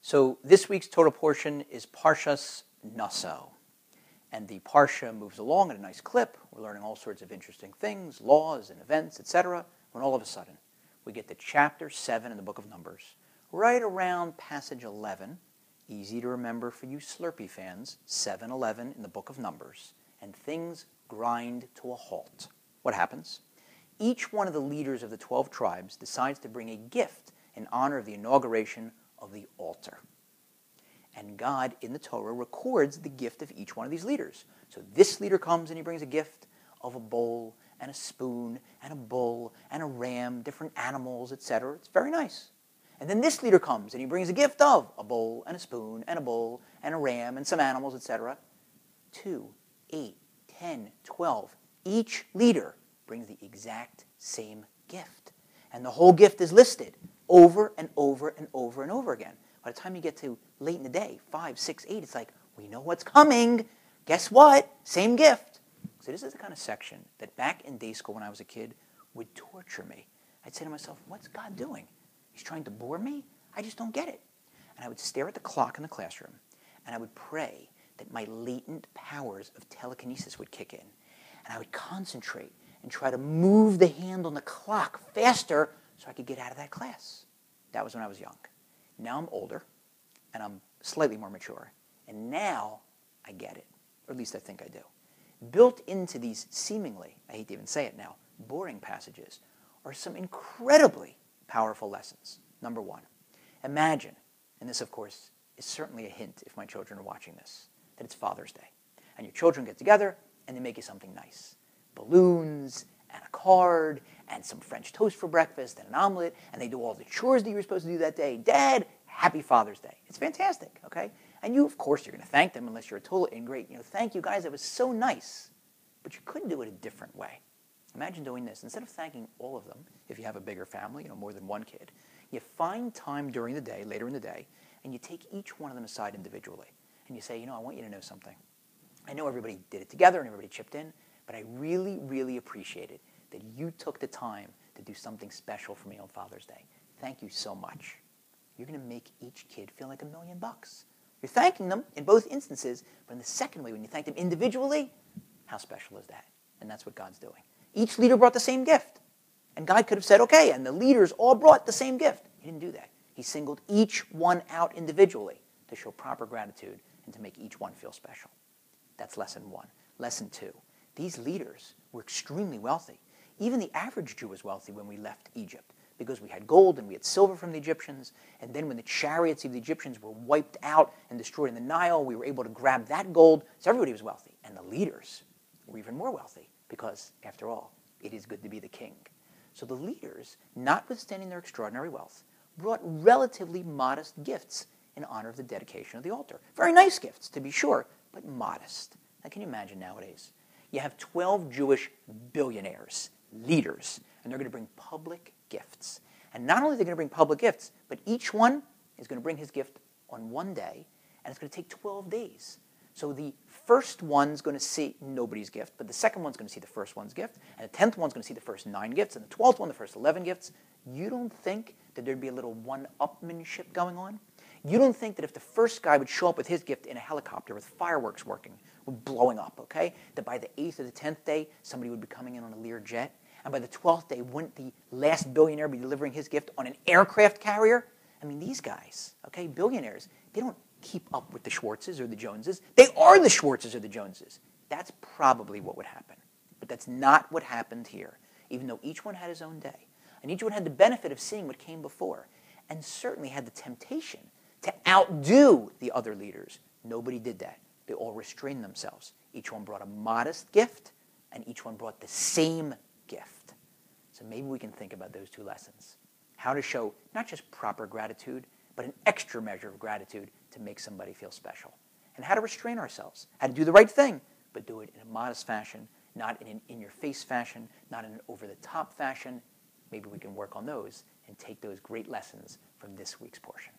So this week's Torah portion is Parshat Naso. And the Parsha moves along at a nice clip. We're learning all sorts of interesting things, laws and events, etc. When all of a sudden, we get to chapter 7 in the book of Numbers, right around passage 11. Easy to remember for you Slurpee fans, 7:11 in the book of Numbers. And things grind to a halt. What happens? Each one of the leaders of the 12 tribes decides to bring a gift in honor of the inauguration of the altar. And God, in the Torah, records the gift of each one of these leaders. So this leader comes and he brings a gift of a bowl and a spoon and a bull and a ram, different animals, etc. It's very nice. And then this leader comes and he brings a gift of a bowl and a spoon and a bull and a ram and some animals, etc. 2, 8, 10, 12. Each leader brings the exact same gift. And the whole gift is listed over and over and over and over again. By the time you get to late in the day, 5, 6, 8, it's like, we know what's coming. Guess what? Same gift. So this is the kind of section that back in day school when I was a kid would torture me. I'd say to myself, what's God doing? He's trying to bore me? I just don't get it. And I would stare at the clock in the classroom, and I would pray that my latent powers of telekinesis would kick in. And I would concentrate and try to move the hand on the clock faster so I could get out of that class. That was when I was young. Now I'm older, and I'm slightly more mature, and now I get it, or at least I think I do. Built into these seemingly, I hate to even say it now, boring passages are some incredibly powerful lessons. Number one, imagine, and this of course is certainly a hint if my children are watching this, that it's Father's Day, and your children get together and they make you something nice. Balloons, and a card, and some French toast for breakfast, and an omelet, and they do all the chores that you were supposed to do that day. Dad, happy Father's Day. It's fantastic, okay? And you, of course, you're going to thank them unless you're a total ingrate. Thank you guys, that was so nice. But you could do it a different way. Imagine doing this. Instead of thanking all of them, if you have a bigger family, more than one kid, you find time during the day, later in the day, and you take each one of them aside individually. And you say, I want you to know something. I know everybody did it together and everybody chipped in, but I really, really appreciated that you took the time to do something special for me on Father's Day. Thank you so much. You're going to make each kid feel like $1 million. You're thanking them in both instances, but in the second way, when you thank them individually, how special is that? And that's what God's doing. Each leader brought the same gift. And God could have said, okay, and the leaders all brought the same gift. He didn't do that. He singled each one out individually to show proper gratitude and to make each one feel special. That's lesson one. Lesson two. These leaders were extremely wealthy. Even the average Jew was wealthy when we left Egypt because we had gold and we had silver from the Egyptians. And then when the chariots of the Egyptians were wiped out and destroyed in the Nile, we were able to grab that gold. So everybody was wealthy. And the leaders were even more wealthy because, after all, it is good to be the king. So the leaders, notwithstanding their extraordinary wealth, brought relatively modest gifts in honor of the dedication of the altar. Very nice gifts, to be sure, but modest. Now, can you imagine nowadays? You have 12 Jewish billionaires, leaders, and they're going to bring public gifts. And not only are they going to bring public gifts, but each one is going to bring his gift on one day, and it's going to take 12 days. So the first one's going to see nobody's gift, but the second one's going to see the first one's gift, and the 10th one's going to see the first 9 gifts, and the 12th one the first 11 gifts. You don't think that there'd be a little one-upmanship going on? You don't think that if the first guy would show up with his gift in a helicopter with fireworks working, blowing up, okay, that by the 8th or the 10th day, somebody would be coming in on a Lear jet, and by the 12th day, wouldn't the last billionaire be delivering his gift on an aircraft carrier? I mean, these guys, okay, billionaires, they don't keep up with the Schwartzes or the Joneses. They are the Schwartzes or the Joneses. That's probably what would happen. But that's not what happened here, even though each one had his own day. And each one had the benefit of seeing what came before, and certainly had the temptation to outdo the other leaders. Nobody did that. They all restrained themselves. Each one brought a modest gift, and each one brought the same gift. So maybe we can think about those two lessons. How to show not just proper gratitude, but an extra measure of gratitude to make somebody feel special. And how to restrain ourselves. How to do the right thing, but do it in a modest fashion, not in an in-your-face fashion, not in an over-the-top fashion. Maybe we can work on those and take those great lessons from this week's portion.